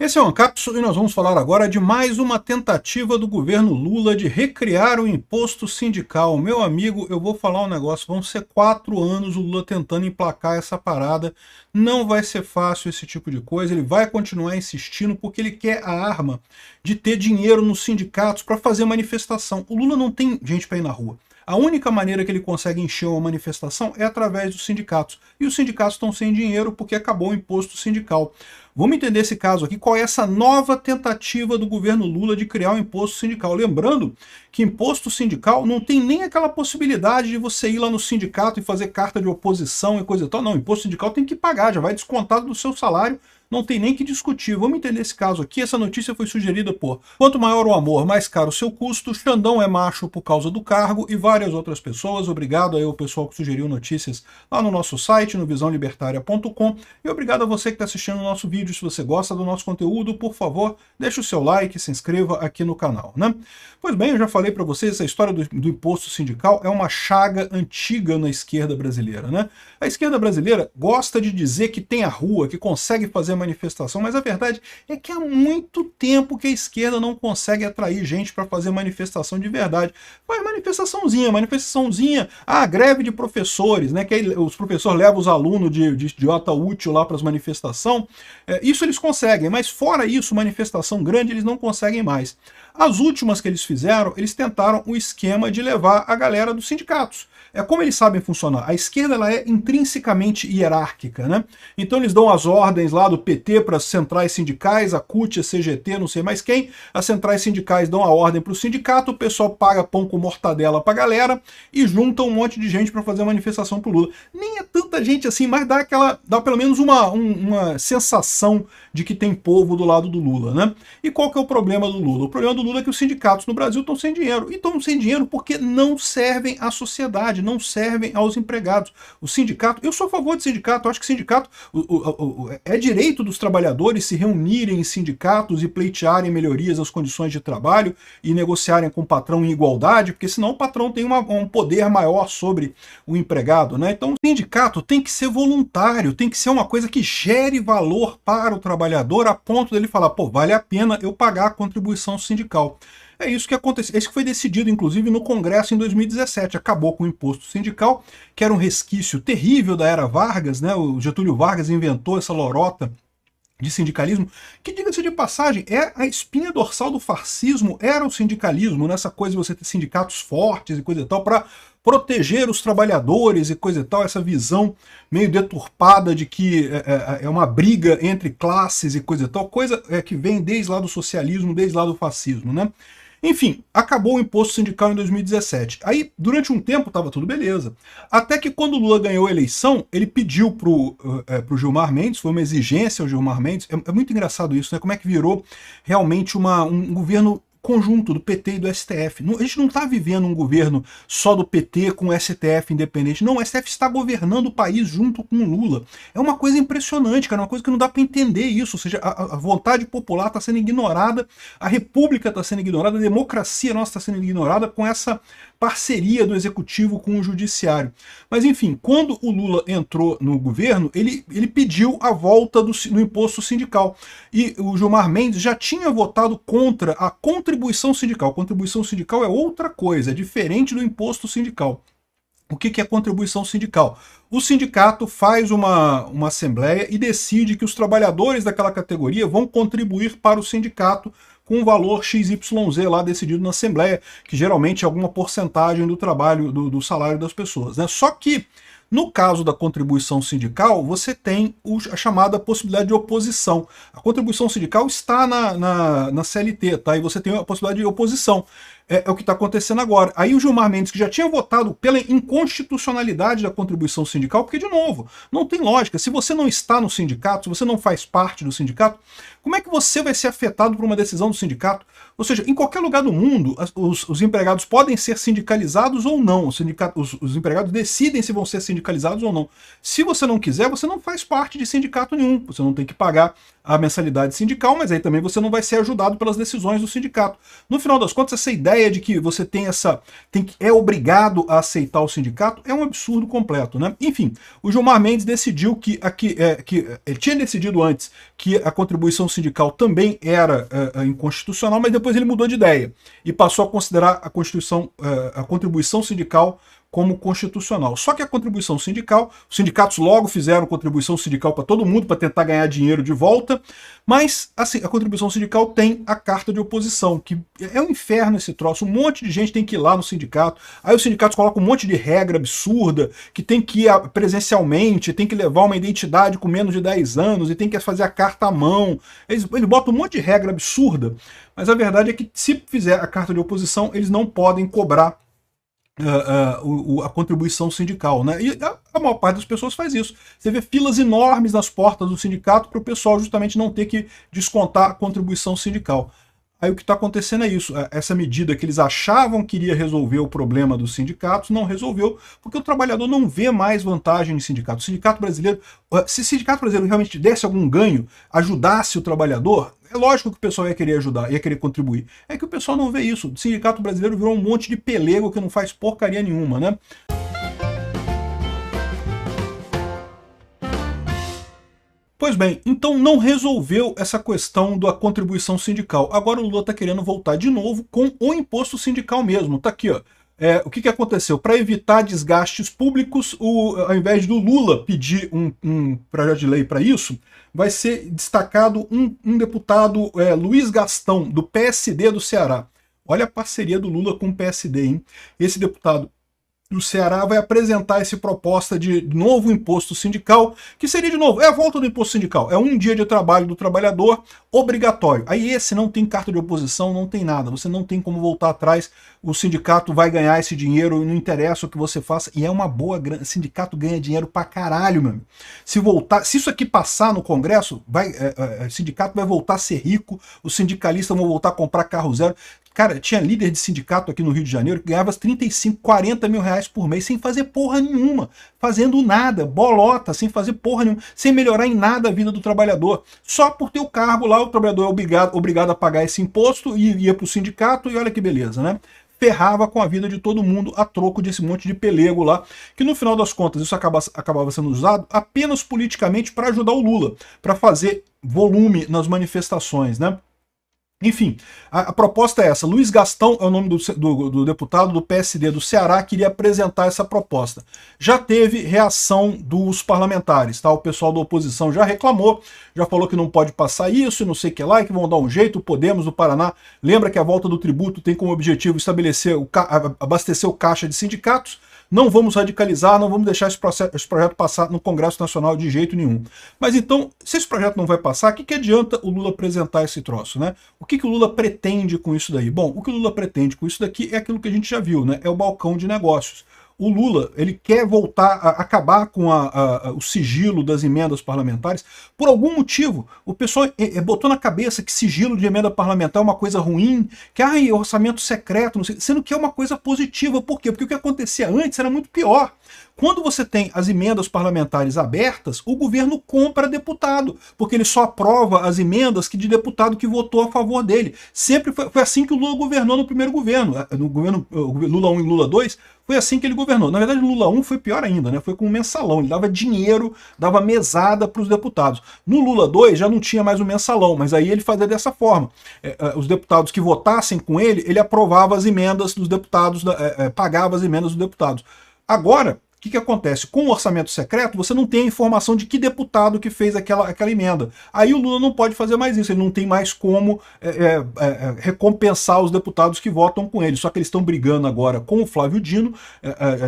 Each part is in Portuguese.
Esse é o Ancapsu e nós vamos falar agora de mais uma tentativa do governo Lula de recriar o imposto sindical. Meu amigo, eu vou falar um negócio, vão ser 4 anos o Lula tentando emplacar essa parada, não vai ser fácil esse tipo de coisa, ele vai continuar insistindo porque ele quer a arma de ter dinheiro nos sindicatos para fazer manifestação. O Lula não tem gente para ir na rua. A única maneira que ele consegue encher uma manifestação é através dos sindicatos. E os sindicatos estão sem dinheiro porque acabou o imposto sindical. Vamos entender esse caso aqui, qual é essa nova tentativa do governo Lula de criar um imposto sindical. Lembrando que imposto sindical não tem nem aquela possibilidade de você ir lá no sindicato e fazer carta de oposição e coisa e tal. Não, imposto sindical tem que pagar, já vai descontado do seu salário. Não tem nem que discutir. Vamos entender esse caso aqui. Essa notícia foi sugerida por quanto maior o amor, mais caro o seu custo, Xandão é macho por causa do cargo e várias outras pessoas. Obrigado aí ao pessoal que sugeriu notícias lá no nosso site, no visãolibertaria.com, e obrigado a você que está assistindo o nosso vídeo. Se você gosta do nosso conteúdo, por favor, deixe o seu like, se inscreva aqui no canal, né? Pois bem, eu já falei para vocês, essa história do imposto sindical é uma chaga antiga na esquerda brasileira, né? A esquerda brasileira gosta de dizer que tem a rua, que consegue fazer manifestação, mas a verdade é que há muito tempo que a esquerda não consegue atrair gente para fazer manifestação de verdade. Faz manifestaçãozinha, greve de professores, né, que aí os professores levam os alunos de idiota útil lá para as manifestações, isso eles conseguem, mas fora isso, manifestação grande eles não conseguem mais. As últimas que eles fizeram, eles tentaram o esquema de levar a galera dos sindicatos. É como eles sabem funcionar. A esquerda ela é intrinsecamente hierárquica, né? Então eles dão as ordens lá do PT para as centrais sindicais, a CUT, a CGT, não sei mais quem. As centrais sindicais dão a ordem para o sindicato, o pessoal paga pão com mortadela para a galera e junta um monte de gente para fazer a manifestação pro Lula. Nem é tanta gente assim, mas dá pelo menos uma sensação de que tem povo do lado do Lula, né? E qual que é o problema do Lula? O problema do Lula é que os sindicatos no Brasil estão sem dinheiro. E estão sem dinheiro porque não servem à sociedade, não servem aos empregados. O sindicato, eu sou a favor de sindicato, eu acho que sindicato é direito dos trabalhadores se reunirem em sindicatos e pleitearem melhorias às condições de trabalho e negociarem com o patrão em igualdade, porque senão o patrão tem um poder maior sobre o empregado, né? Então o sindicato tem que ser voluntário, tem que ser uma coisa que gere valor para o trabalhador a ponto dele falar, pô, vale a pena eu pagar a contribuição sindical. É isso que aconteceu. Isso que foi decidido, inclusive, no Congresso em 2017. Acabou com o imposto sindical, que era um resquício terrível da era Vargas, né? O Getúlio Vargas inventou essa lorota de sindicalismo, que, diga-se de passagem, é a espinha dorsal do fascismo, era o sindicalismo, nessa coisa de você ter sindicatos fortes e coisa e tal, para proteger os trabalhadores e coisa e tal, essa visão meio deturpada de que é uma briga entre classes e coisa e tal, coisa que vem desde lá do socialismo, desde lá do fascismo, né? Enfim, acabou o imposto sindical em 2017. Aí, durante um tempo, estava tudo beleza. Até que quando o Lula ganhou a eleição, ele pediu pro Gilmar Mendes, foi uma exigência ao Gilmar Mendes. É muito engraçado isso, né? Como é que virou realmente um governo conjunto do PT e do STF. A gente não está vivendo um governo só do PT com o STF independente. Não, o STF está governando o país junto com o Lula. É uma coisa impressionante, cara, uma coisa que não dá para entender isso. Ou seja, a vontade popular está sendo ignorada, a república está sendo ignorada, a democracia nossa está sendo ignorada com essa parceria do executivo com o judiciário. Mas enfim, quando o Lula entrou no governo, ele pediu a volta do imposto sindical. E o Gilmar Mendes já tinha votado contra a contribuição sindical. Contribuição sindical é outra coisa, é diferente do imposto sindical. O que é contribuição sindical? O sindicato faz uma assembleia e decide que os trabalhadores daquela categoria vão contribuir para o sindicato com um valor XYZ lá decidido na Assembleia, que geralmente é alguma porcentagem do trabalho, do salário das pessoas, né? Só que, no caso da contribuição sindical, você tem a chamada possibilidade de oposição. A contribuição sindical está na CLT, tá? E você tem a possibilidade de oposição. É o que está acontecendo agora. Aí o Gilmar Mendes, que já tinha votado pela inconstitucionalidade da contribuição sindical, porque, de novo, não tem lógica. Se você não está no sindicato, se você não faz parte do sindicato, como é que você vai ser afetado por uma decisão do sindicato? Ou seja, em qualquer lugar do mundo, os empregados podem ser sindicalizados ou não. Os empregados decidem se vão ser sindicalizados ou não. Se você não quiser, você não faz parte de sindicato nenhum. Você não tem que pagar a mensalidade sindical, mas aí também você não vai ser ajudado pelas decisões do sindicato. No final das contas, essa ideia ideia de que você tem é obrigado a aceitar o sindicato é um absurdo completo, né? Enfim, o Gilmar Mendes decidiu que ele tinha decidido antes que a contribuição sindical também era inconstitucional, mas depois ele mudou de ideia e passou a considerar a contribuição sindical como constitucional. Só que a contribuição sindical, os sindicatos logo fizeram contribuição sindical para todo mundo, para tentar ganhar dinheiro de volta, mas assim, a contribuição sindical tem a carta de oposição, que é um inferno esse troço, um monte de gente tem que ir lá no sindicato, aí os sindicatos colocam um monte de regra absurda, que tem que ir presencialmente, tem que levar uma identidade com menos de 10 anos, e tem que fazer a carta à mão, eles botam um monte de regra absurda, mas a verdade é que se fizer a carta de oposição, eles não podem cobrar a contribuição sindical, né? E a maior parte das pessoas faz isso. Você vê filas enormes nas portas do sindicato para o pessoal justamente não ter que descontar a contribuição sindical. Aí o que está acontecendo é isso, essa medida que eles achavam que iria resolver o problema dos sindicatos, não resolveu, porque o trabalhador não vê mais vantagem em sindicato. O sindicato brasileiro, se o sindicato brasileiro realmente desse algum ganho, ajudasse o trabalhador, é lógico que o pessoal ia querer ajudar, ia querer contribuir. É que o pessoal não vê isso. O sindicato brasileiro virou um monte de pelego que não faz porcaria nenhuma, né? Pois bem, então não resolveu essa questão da contribuição sindical. Agora o Lula está querendo voltar de novo com o imposto sindical mesmo. Tá aqui, ó. O que aconteceu? Para evitar desgastes públicos, ao invés do Lula pedir um projeto de lei para isso, vai ser destacado um deputado, Luiz Gastão, do PSD do Ceará. Olha a parceria do Lula com o PSD, hein? Esse deputado o Ceará vai apresentar essa proposta de novo imposto sindical, que seria, de novo, a volta do imposto sindical. É um dia de trabalho do trabalhador obrigatório. Aí esse não tem carta de oposição, não tem nada. Você não tem como voltar atrás. O sindicato vai ganhar esse dinheiro, não interessa o que você faça. E é uma boa grana. O sindicato ganha dinheiro pra caralho, meu amigo. Se isso aqui passar no Congresso, o sindicato vai voltar a ser rico, os sindicalistas vão voltar a comprar carro zero. Cara, tinha líder de sindicato aqui no Rio de Janeiro que ganhava 35, 40 mil reais por mês sem fazer porra nenhuma, fazendo nada, bolota, sem fazer porra nenhuma, sem melhorar em nada a vida do trabalhador. Só por ter o cargo lá, o trabalhador é obrigado a pagar esse imposto e ia pro sindicato e olha que beleza, né? Ferrava com a vida de todo mundo a troco desse monte de pelego lá, que no final das contas isso acabava sendo usado apenas politicamente para ajudar o Lula, para fazer volume nas manifestações, né? Enfim, a proposta é essa. Luiz Gastão é o nome do deputado do PSD do Ceará que iria apresentar essa proposta. Já teve reação dos parlamentares, tá? O pessoal da oposição já reclamou, já falou que não pode passar isso e não sei o que lá, e que vão dar um jeito. O Podemos do Paraná lembra que a volta do tributo tem como objetivo abastecer o caixa de sindicatos. Não vamos radicalizar, não vamos deixar esse projeto passar no Congresso Nacional de jeito nenhum. Mas então, se esse projeto não vai passar, o que adianta o Lula apresentar esse troço, né? O que o Lula pretende com isso daí? Bom, o que o Lula pretende com isso daqui é aquilo que a gente já viu, né? É o balcão de negócios. O Lula, ele quer voltar a acabar com o sigilo das emendas parlamentares. Por algum motivo, o pessoal botou na cabeça que sigilo de emenda parlamentar é uma coisa ruim, que orçamento secreto, não sei, sendo que é uma coisa positiva. Por quê? Porque o que acontecia antes era muito pior. Quando você tem as emendas parlamentares abertas, o governo compra deputado, porque ele só aprova as emendas de deputado que votou a favor dele. Sempre foi assim que o Lula governou no primeiro governo. No governo Lula 1 e Lula 2, foi assim que ele governou. Na verdade, Lula 1 foi pior ainda, né? Foi com um mensalão. Ele dava dinheiro, dava mesada para os deputados. No Lula 2 já não tinha mais o mensalão, mas aí ele fazia dessa forma. Os deputados que votassem com ele aprovava as emendas dos deputados, pagava as emendas dos deputados. Agora, o que acontece? Com o orçamento secreto, você não tem a informação de que deputado que fez aquela emenda. Aí o Lula não pode fazer mais isso, ele não tem mais como recompensar os deputados que votam com ele. Só que eles estão brigando agora com o Flávio Dino,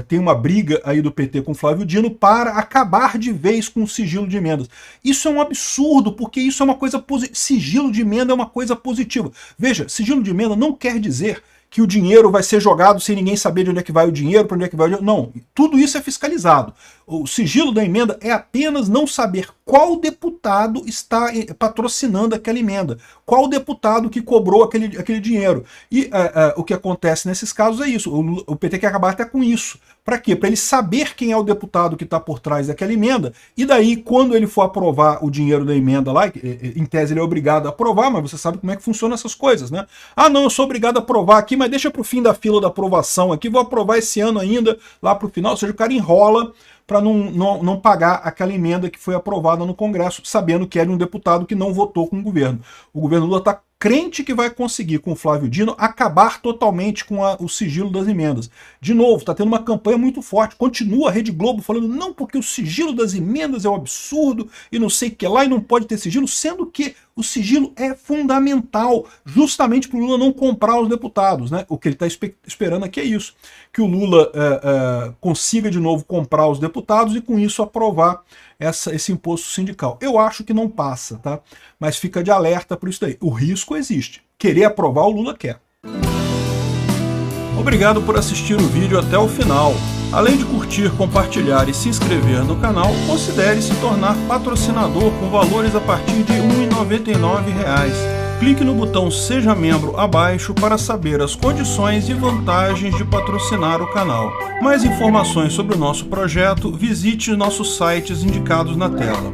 tem uma briga aí do PT com o Flávio Dino para acabar de vez com o sigilo de emendas. Isso é um absurdo, porque isso é uma coisa positiva. Sigilo de emenda é uma coisa positiva. Veja, sigilo de emenda não quer dizer que o dinheiro vai ser jogado sem ninguém saber de onde é que vai o dinheiro, para onde é que vai o dinheiro. Não, tudo isso é fiscalizado. O sigilo da emenda é apenas não saber qual deputado está patrocinando aquela emenda, qual deputado que cobrou aquele dinheiro. E o que acontece nesses casos é isso, o PT quer acabar até com isso. Para quê? Para ele saber quem é o deputado que está por trás daquela emenda, e daí, quando ele for aprovar o dinheiro da emenda lá, em tese ele é obrigado a aprovar, mas você sabe como é que funcionam essas coisas, né? Ah, não, eu sou obrigado a aprovar aqui, mas deixa para o fim da fila da aprovação aqui, vou aprovar esse ano ainda, lá para o final, ou seja, o cara enrola para não pagar aquela emenda que foi aprovada no Congresso, sabendo que é de um deputado que não votou com o governo. O governo Lula está crente que vai conseguir, com o Flávio Dino, acabar totalmente com o sigilo das emendas. De novo, está tendo uma campanha muito forte. Continua a Rede Globo falando, não, porque o sigilo das emendas é um absurdo, e não sei o que lá, e não pode ter sigilo, sendo que o sigilo é fundamental, justamente para o Lula não comprar os deputados, né? O que ele está esperando aqui é isso, que o Lula consiga de novo comprar os deputados e com isso aprovar esse imposto sindical. Eu acho que não passa, tá? Mas fica de alerta por isso daí. O risco existe. Querer aprovar, o Lula quer. Obrigado por assistir o vídeo até o final. Além de curtir, compartilhar e se inscrever no canal, considere se tornar patrocinador com valores a partir de R$ 1,99. Clique no botão Seja Membro abaixo para saber as condições e vantagens de patrocinar o canal. Mais informações sobre o nosso projeto, visite nossos sites indicados na tela.